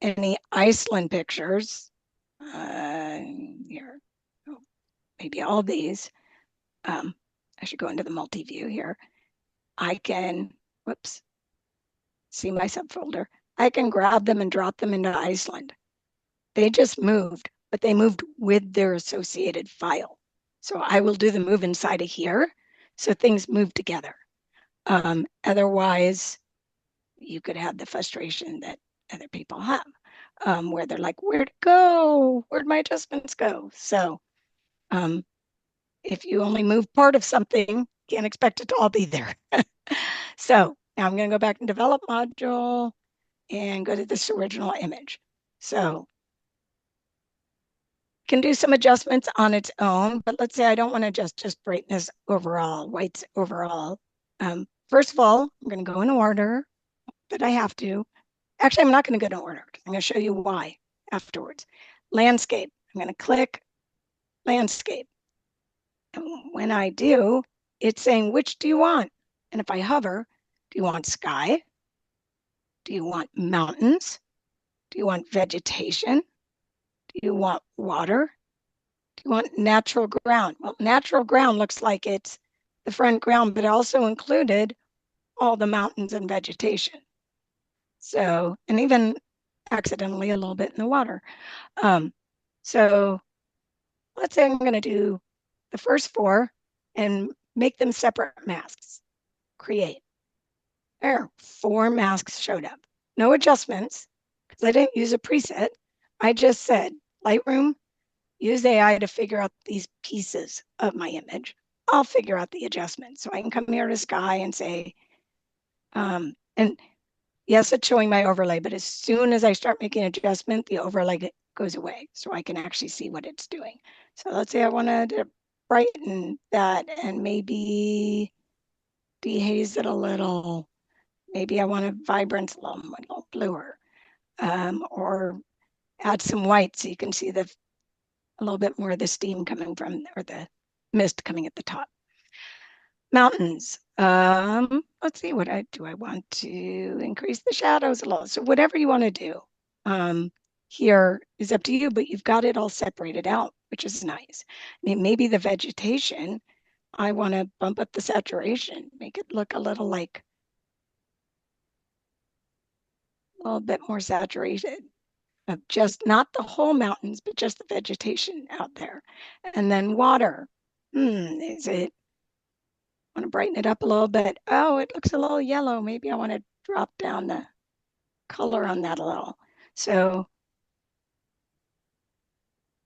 any Iceland pictures, here, oh, maybe all these, I should go into the multi-view here. I can, whoops, see my subfolder. I can grab them and drop them into Iceland. They just moved, but they moved with their associated file. So I will do the move inside of here. So things move together. Otherwise, you could have the frustration that other people have, where they're like, where'd it go? Where'd my adjustments go? So if you only move part of something, can't expect it to all be there. So now I'm going to go back and develop module and go to this original image. So can do some adjustments on its own, but let's say I don't want to adjust just brightness overall, whites overall. First of all, I'm going to go in order, but I have to. Actually, I'm not going to go in order. I'm going to show you why afterwards. Landscape. I'm going to click landscape. And when I do, it's saying, which do you want? And if I hover, do you want sky? Do you want mountains? Do you want vegetation? Do you want water? Do you want natural ground? Well, natural ground looks like it's the front ground, but also included all the mountains and vegetation. So, and even accidentally a little bit in the water. So let's say I'm going to do the first four and make them separate masks. Create. There, 4 masks showed up. No adjustments, because I didn't use a preset. I just said, Lightroom, use AI to figure out these pieces of my image. I'll figure out the adjustments. So I can come here to sky and say, and yes, it's showing my overlay, but as soon as I start making an adjustment, the overlay goes away. So I can actually see what it's doing. So let's say I wanted to brighten that and maybe dehaze it a little. Maybe I want a vibrance a little bluer, or add some white so you can see a little bit more of the steam coming from, or the mist coming at the top. Mountains. Let's see, I want to increase the shadows a little. So whatever you want to do here is up to you, but you've got it all separated out, which is nice. I mean, maybe the vegetation, I want to bump up the saturation, make it look a little like a little bit more saturated of just not the whole mountains, but just the vegetation out there. And then water. Is it, I want to brighten it up a little bit. Oh, it looks a little yellow. Maybe I want to drop down the color on that a little. So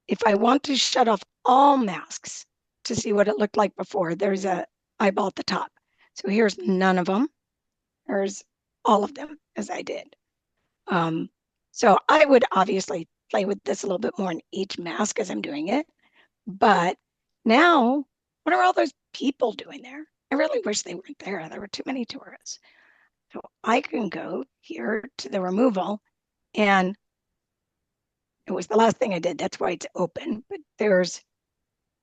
if I want to shut off all masks to see what it looked like before, there's a eyeball at the top. So here's none of them. There's all of them as I did. So I would obviously play with this a little bit more in each mask as I'm doing it. But now, what are all those people doing there? I really wish they weren't there. There were too many tourists. So I can go here to the removal, and it was the last thing I did. That's why it's open. But there's,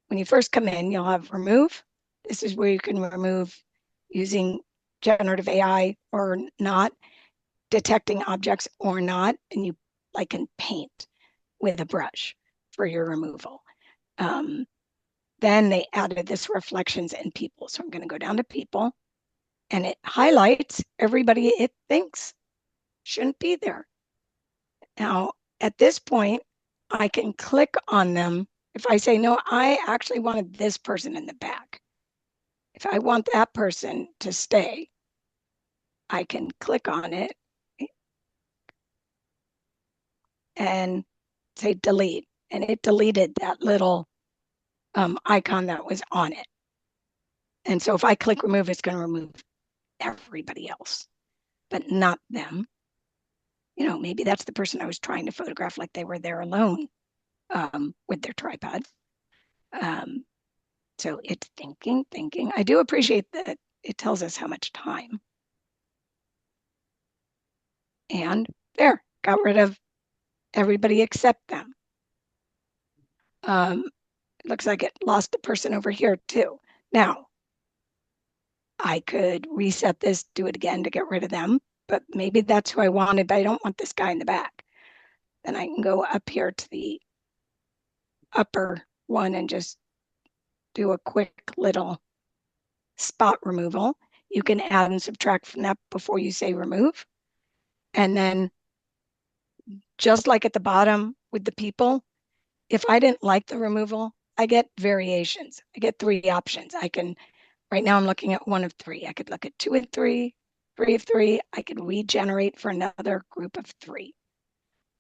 when you first come in, you'll have remove. This is where you can remove using generative AI or not, detecting objects or not, and you can paint with a brush for your removal. Then they added this reflections and people. So I'm going to go down to people, and it highlights everybody it thinks shouldn't be there. Now, At this point, I can click on them. If I say, no, I actually wanted this person in the back. If I want that person to stay, I can click on it and say delete. And it deleted that little icon that was on it. And so if I click remove, it's going to remove everybody else, but not them. You know, maybe that's the person I was trying to photograph like they were there alone with their tripod. So it's thinking. I do appreciate that it tells us how much time. And there, got rid of everybody except them. It looks like it lost a person over here too. Now, I could reset this, do it again to get rid of them, but maybe that's who I wanted, but I don't want this guy in the back. Then I can go up here to the upper one and just do a quick little spot removal. You can add and subtract from that before you say remove. And then just like at the bottom with the people, if I didn't like the removal, I get variations. I get 3 options. I can, right now I'm looking at 1 of 3. I could look at 2 and 3, 3 of 3. I could regenerate for another group of 3.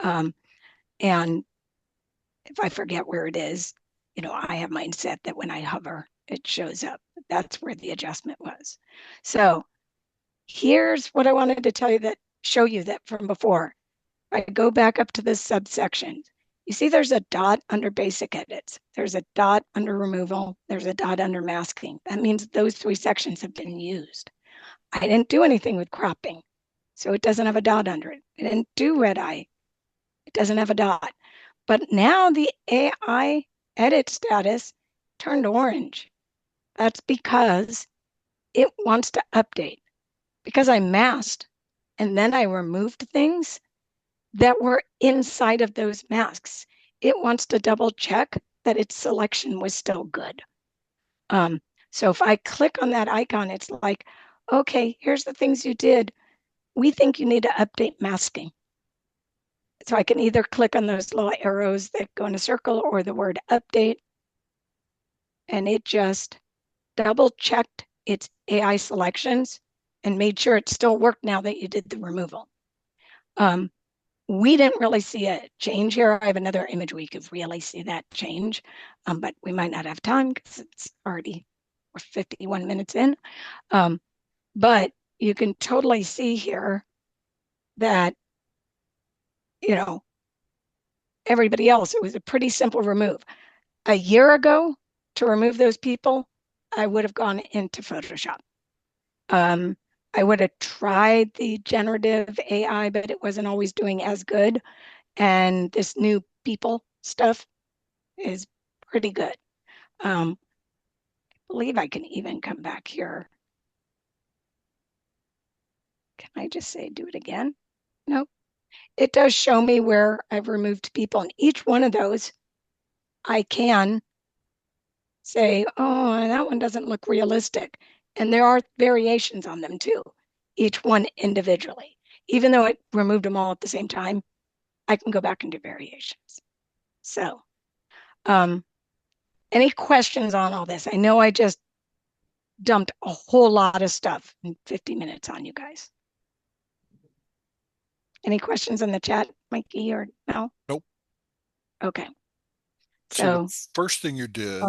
And if I forget where it is, you know, I have mine set that when I hover, it shows up. That's where the adjustment was. So here's what I wanted to tell you that, show you that from before. I go back up to this subsection. You see there's a dot under basic edits. There's a dot under removal. There's a dot under masking. That means those 3 sections have been used. I didn't do anything with cropping, so it doesn't have a dot under it. I didn't do red eye. It doesn't have a dot. But now the AI edit status turned orange. That's because it wants to update. Because I masked and then I removed things that were inside of those masks. It wants to double check that its selection was still good. So if I click on that icon, it's like, okay, here's the things you did. We think you need to update masking. So I can either click on those little arrows that go in a circle or the word update. And it just double checked its AI selections and made sure it still worked now that you did the removal. We didn't really see a change here. I have another image where you could really see that change, but we might not have time because it's already, we're 51 minutes in. But you can totally see here that, you know, everybody else, it was a pretty simple remove. A year ago, to remove those people, I would have gone into Photoshop. I would have tried the generative AI, but it wasn't always doing as good. And this new people stuff is pretty good. I believe I can even come back here. Can I just say do it again? Nope. It does show me where I've removed people, and each one of those I can say, oh, that one doesn't look realistic. And there are variations on them too, each one individually. Even though it removed them all at the same time, I can go back and do variations. So, any questions on all this? I know I just dumped a whole lot of stuff in 50 minutes on you guys. Any questions in the chat, Mikey, or no? Nope. Okay. So the first thing you did,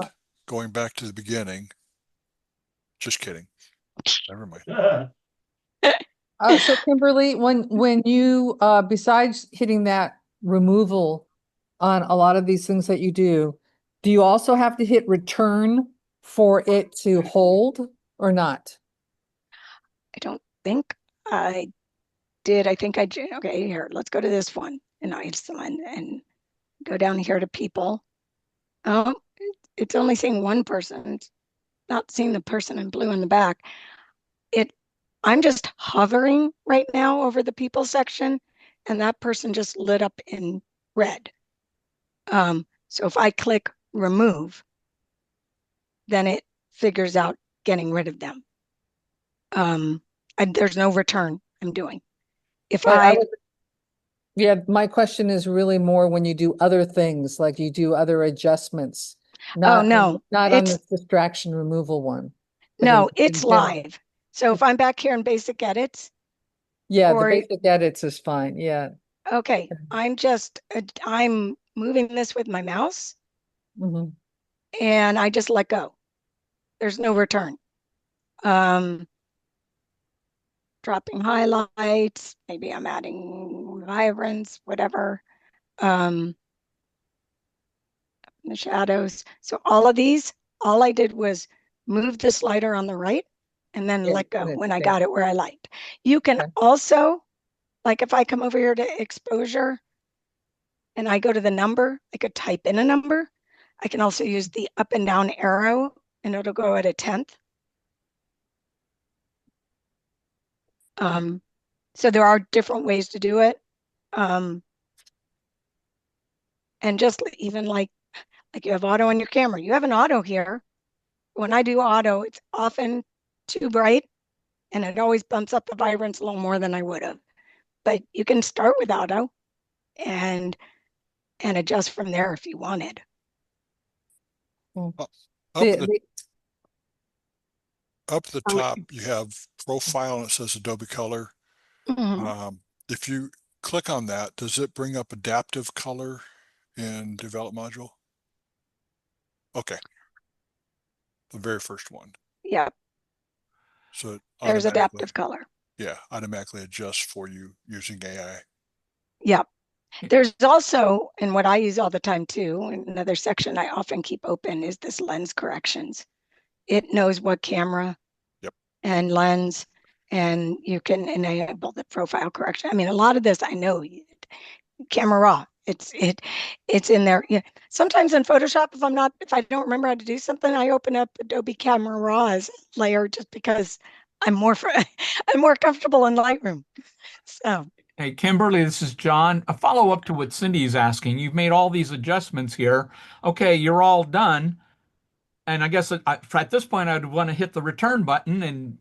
going back to the beginning, just kidding. Never mind. So Kimberly, when you besides hitting that removal on a lot of these things that you do you also have to hit return for it to hold or not? I don't think I did. I think I did. Okay, here, let's go to this one. And Iceland and go down here to people. Oh, it's only seeing one person. It's not seeing the person in blue in the back. I'm just hovering right now over the people section, and that person just lit up in red. So if I click remove, then it figures out getting rid of them. There's no return I'm doing. If But Yeah, my question is really more when you do other things, like you do other adjustments, Oh, not no, not on it's this distraction removal one, but no, in it's general. live. So if I'm back here in basic edits, Yeah, the or basic edits is fine. Yeah. okay, I'm moving this with my mouse Mhm. and I just let go. There's no return. Um, dropping highlights, maybe I'm adding vibrance, whatever. Um, the shadows. So all of these, all I did was move the slider on the right and then Yeah, let go and it when I stays. got it where I liked. You can Okay. also, like if I come over here to exposure and I go to the number, I could type in a number. I can also use the up and down arrow and it'll go at a 10th. So there are different ways to do it. Um, and just even like you have auto on your camera, you have an auto here. When I do auto, it's often too bright and it always bumps up the vibrance a little more than I would have. But you can start with auto and adjust from there if you wanted. Mm. Up up at The, the the, up at the Oh, top, you have profile and it says Adobe Color. mhm. If you click on that, does it bring up adaptive color in develop module? Okay, the very first one. Yeah, So it there's automatically, adaptive color. yeah, automatically adjusts for you using AI. Yeah. There's also, and what I use all the time too, another section I often keep open is this lens corrections. It knows what camera Yep. and lens, and you can enable the profile correction. I mean, a lot of this I know camera raw. It's in there. Yeah. Sometimes in Photoshop, if I don't remember how to do something, I open up Adobe Camera Raw as a layer just because I'm more comfortable in Lightroom. So Hey, Kimberly, this is John. A follow-up to what Cindy's asking. You've made all these adjustments here. Okay, you're all done. And I guess at this point, I'd want to hit the return button and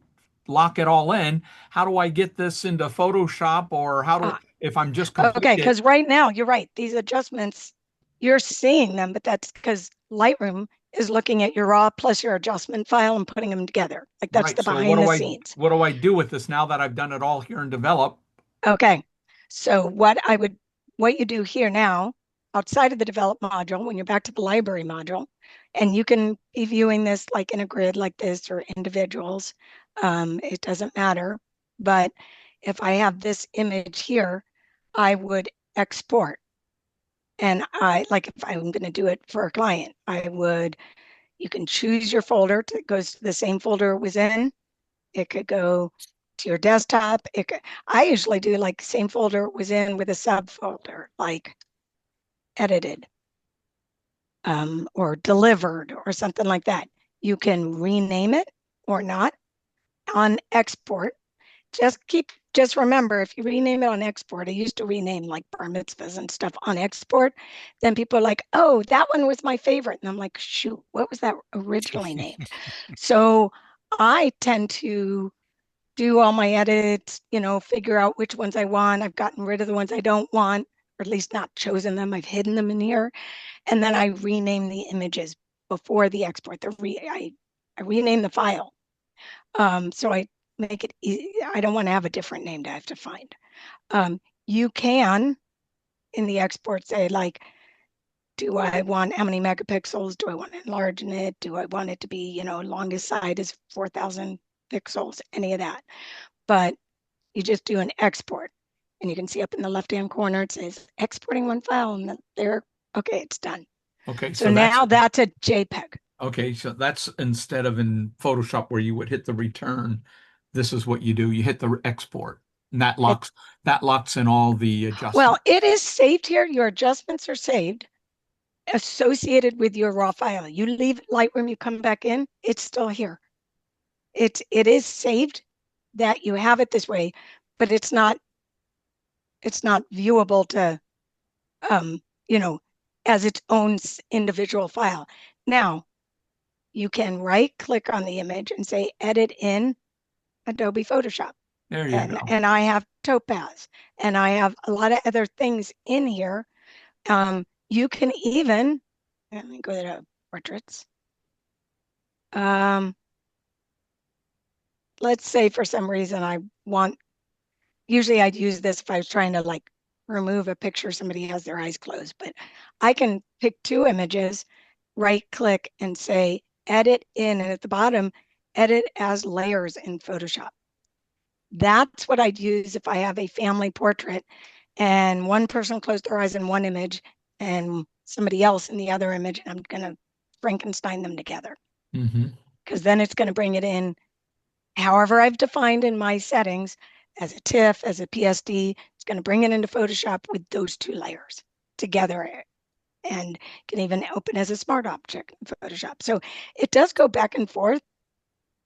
lock it all in. How do I get this into Photoshop or uh, if I'm just okay, completed? because right now you're right. These adjustments, you're seeing them, but that's because Lightroom is looking at your raw plus your adjustment file and putting them together. Like that's Right. the So behind the scenes. what do I do with this now that I've done it all here in Develop? Okay. So what you do here now, outside of the develop module, when you're back to the library module, and you can be viewing this like in a grid like this or individuals, it doesn't matter. But if I have this image here, I would export. And like if I'm going to do it for a client, you can choose your folder that goes to the same folder it was in. It could go to your desktop. I usually do like same folder it was in with a subfolder, like edited or delivered or something like that. You can rename it or not on export. Just remember, if you rename it on export, I used to rename like bar mitzvahs and stuff on export. Then people are like, oh, that one was my favorite. And I'm like, shoot, what was that originally named? So I tend to do all my edits, figure out which ones I want. I've gotten rid of the ones I don't want, or at least not chosen them. I've hidden them in here. And then I rename the images before the export. I rename the file. So I make it easy. I don't want to have a different name to have to find. You can in the export say like, do I want how many megapixels? Do I want to enlarge it? Do I want it to be, longest side is 4,000 pixels, any of that. But you just do an export and you can see up in the left-hand corner, it says exporting one file and then there, okay, it's done. Okay, So now that's a JPEG. okay, so that's instead of in Photoshop where you would hit the return, this is what you do. You hit the export, and It, that locks in all the well, adjustments. it is saved here. Your adjustments are saved associated with your raw file. You leave Lightroom, you come back in, it's still here. It is saved that you have it this way, but it's not viewable to um, you know, as its own individual file. Now, you can right click on the image and say edit in Adobe Photoshop. There you go. and I have topaz, and I have a lot of other things in here. You can even, let me go to portraits. Let's say for some reason I want, usually I'd use this if I was trying to like remove a picture, somebody has their eyes closed, but I can pick two images, right click and say edit in, and at the bottom, edit as layers in Photoshop. That's what I'd use if I have a family portrait and one person closed their eyes in one image and somebody else in the other image, and I'm going to Frankenstein them together. Mm-hmm. Because then it's going to bring it in however I've defined in my settings as a TIFF, as a PSD. It's going to bring it into Photoshop with those two layers together, and can even open as a smart object in Photoshop. So it does go back and forth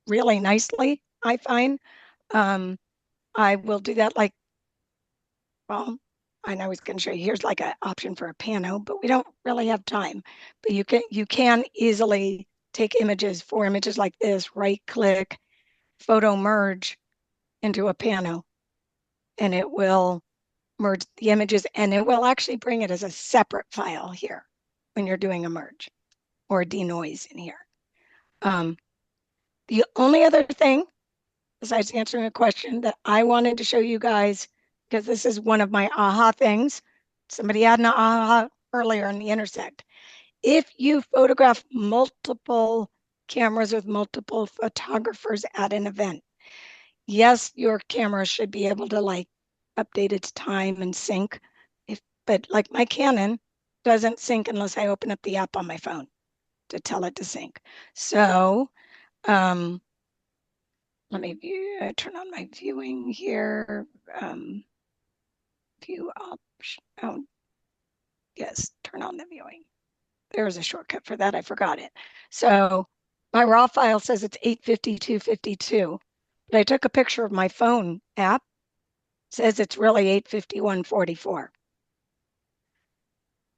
really nicely, I find. I will do that like, well, I was going to show you, here's like an option for a pano, but we don't really have time. But you can easily take images, four images like this, right click, photo merge into a pano, and it will merge the images, and it will actually bring it as a separate file here when you're doing a merge or a denoise in here. The only other thing, besides answering a question, that I wanted to show you guys, because this is one of my aha things. Somebody had an aha earlier in the intersect. If you photograph multiple cameras with multiple photographers at an event, yes, your camera should be able to like update its time and sync. But like my Canon doesn't sync unless I open up the app on my phone to tell it to sync. So let me turn on my viewing here. View option. Oh, yes, turn on the viewing. There's a shortcut for that. I forgot it. So my raw file says it's 852.52, but I took a picture of my phone app. It says it's really 851.44.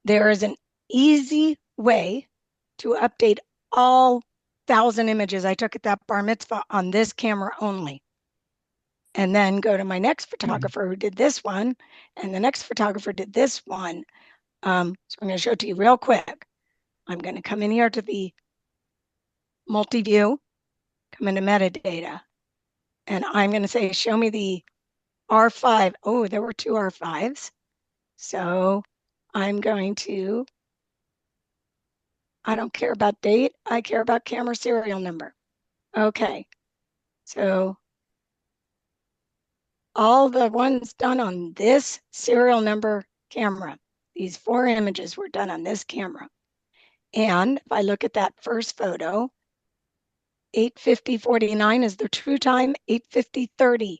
There is an easy way to update all 1,000 images I took at that bar mitzvah on this camera only. And then go to my next photographer who did this one, and the next photographer did this one. So I'm going to show it to you real quick. I'm going to come in here to the multi-view, come into metadata, and I'm going to say, show me the R5. Oh, there were two R5s. So I'm going to, I don't care about date. I care about camera serial number. Okay. So all the ones done on this serial number camera, these four images were done on this camera. And if I look at that first photo, 8:50:49 is the true time, 8:50:30.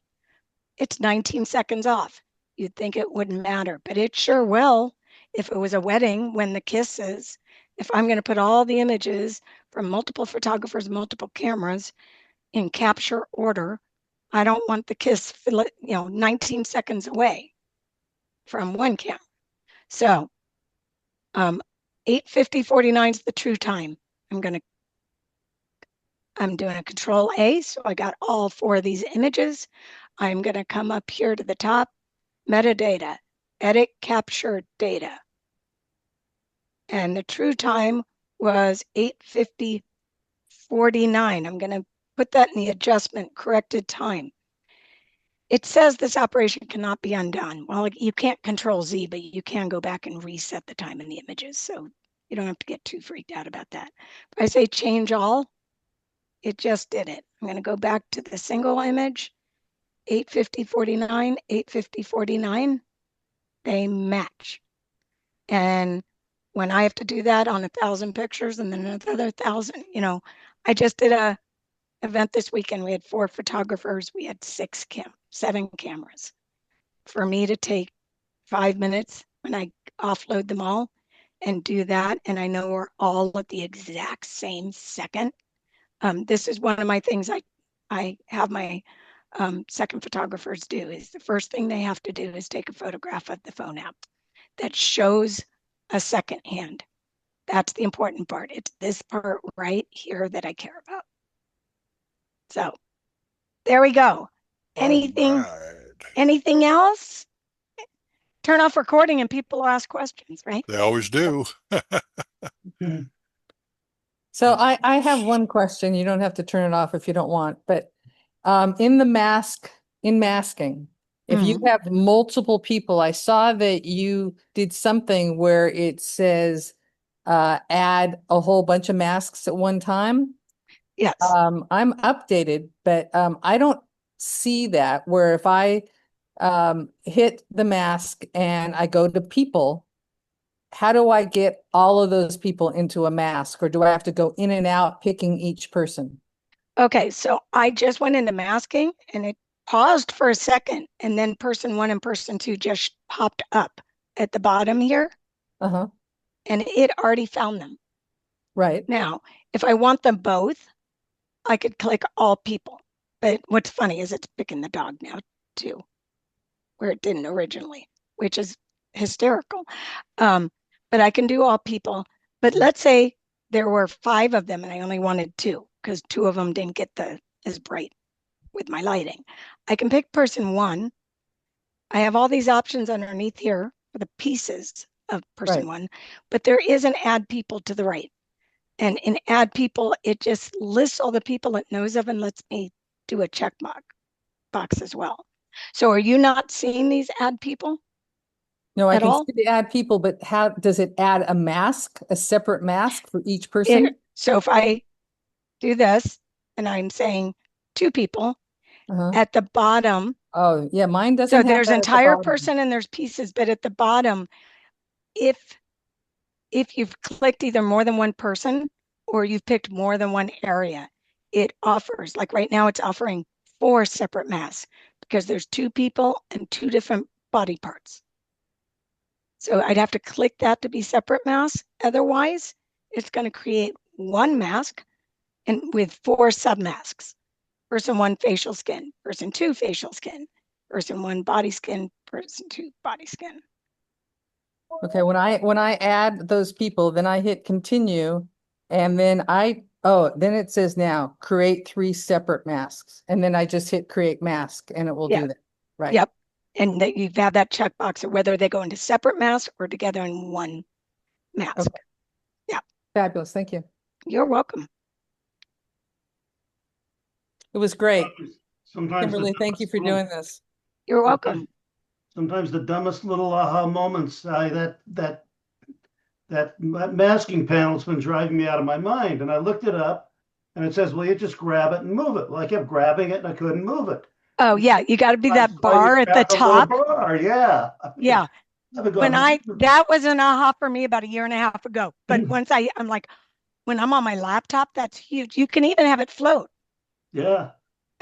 It's 19 seconds off. You'd think it wouldn't matter, but it sure will. If it was a wedding when the kiss is, if I'm going to put all the images from multiple photographers, multiple cameras in capture order, I don't want the kiss, 19 seconds away from one camera. So 8:50:49 is the true time. I'm doing a Control A, so I got all four of these images. I'm going to come up here to the top, metadata, edit capture data. And the true time was 8:50:49. I'm going to put that in the adjustment corrected time. It says this operation cannot be undone. Well, you can't Control Z, but you can go back and reset the time in the images. So you don't have to get too freaked out about that. If I say change all, it just did it. I'm going to go back to the single image, 8:50:49, 8:50:49. They match. And when I have to do that on 1,000 pictures and then another 1,000, I just did a event this weekend. We had 4 photographers. We had 7 cameras. For me to take 5 minutes when I offload them all and do that, and I know we're all at the exact same second. This is one of my things I have my second photographers do, is the first thing they have to do is take a photograph of the phone app that shows a second hand. That's the important part. It's this part right here that I care about. So there we go. Anything, right. anything else? Turn off recording and people ask questions, right? They always do. So I have one question. You don't have to turn it off if you don't want, but in masking, if you Mhm. have multiple people, I saw that you did something where it says add a whole bunch of masks at one time. Yes. I'm updated, but I don't see that where if I hit the mask and I go to people, how do I get all of those people into a mask, or do I have to go in and out picking each person? Okay, so I just went into masking and it paused for a second, and then person one and person two just popped up at the bottom here, Uh-huh, and it already found them. right. Now, if I want them both, I could click all people. But what's funny is it's picking the dog now too, where it didn't originally, which is hysterical. Um, but I can do all people. But let's say there were 5 of them and I only wanted 2 because 2 of them didn't get the as bright with my lighting. I can pick person 1. I have all these options underneath here for the pieces of person Right. 1, but there is an add people to the right. And in add people, it just lists all the people it knows of and lets me do a check box as well. So are you not seeing these add people No, I at can all? see the add people, but how does it add a mask, a separate mask for each person? So if I do this and I'm saying 2 people Uh-huh. at the bottom, Oh, yeah, mine so doesn't have there's that at the entire bottom. person and there's pieces, but at the bottom, if you've clicked either more than one person or you've picked more than one area, it offers, like right now, it's offering 4 separate masks because there's 2 people and 2 different body parts. So I'd have to click that to be separate masks. Otherwise, it's going to create one mask and with 4 submasks. Person 1 facial skin, person 2 facial skin, person 1 body skin, person 2 body skin. Okay, when I add those people, then I hit continue, and then then it says now create 3 separate masks, and then I just hit create mask, and it will Yeah. do that. Right. Yep. And that you've had that checkbox of whether they go into separate masks or together in one mask. Okay. Yeah. Fabulous. Thank you. You're welcome. It was great. Sometimes Kimberly, thank you for doing this. You're welcome. Sometimes the dumbest little aha moments. That masking panel's been driving me out of my mind, and I looked it up, and it says, "Well, you just grab it and move it." Well, I kept grabbing it, and I couldn't move it. Oh yeah, you got to be that So you bar at the grab little top. bar, yeah. Yeah. I've been When going, that was an aha for me about a year and a half ago. But once I'm like, when I'm on my laptop, that's huge. You can even have it float. yeah,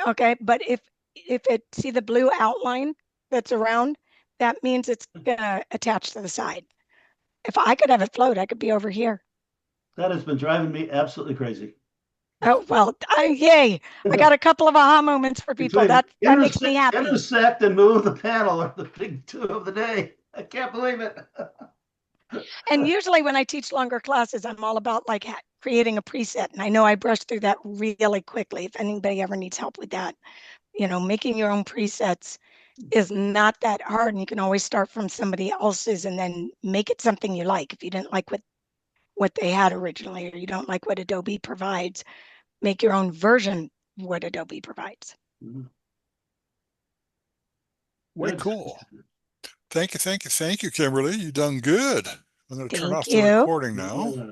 Okay. But if it see the blue outline that's around, that means it's gonna attach to the side. If I could have it float, I could be over here. that has been driving me absolutely crazy. Oh well, yay! I got a couple of aha moments for people. Between That makes me happy. intersect and move the panel are the big 2 of the day. I can't believe it. And usually when I teach longer classes, I'm all about like creating a preset. And I know I brushed through that really quickly. If anybody ever needs help with that, making your own presets is not that hard. And you can always start from somebody else's and then make it something you like. If you didn't like what they had originally, or you don't like what Adobe provides, make your own version of what Adobe provides. Way Good. cool. Thank you, Kimberly. You done good. I'm going to turn Thank off the you. recording now. Yeah.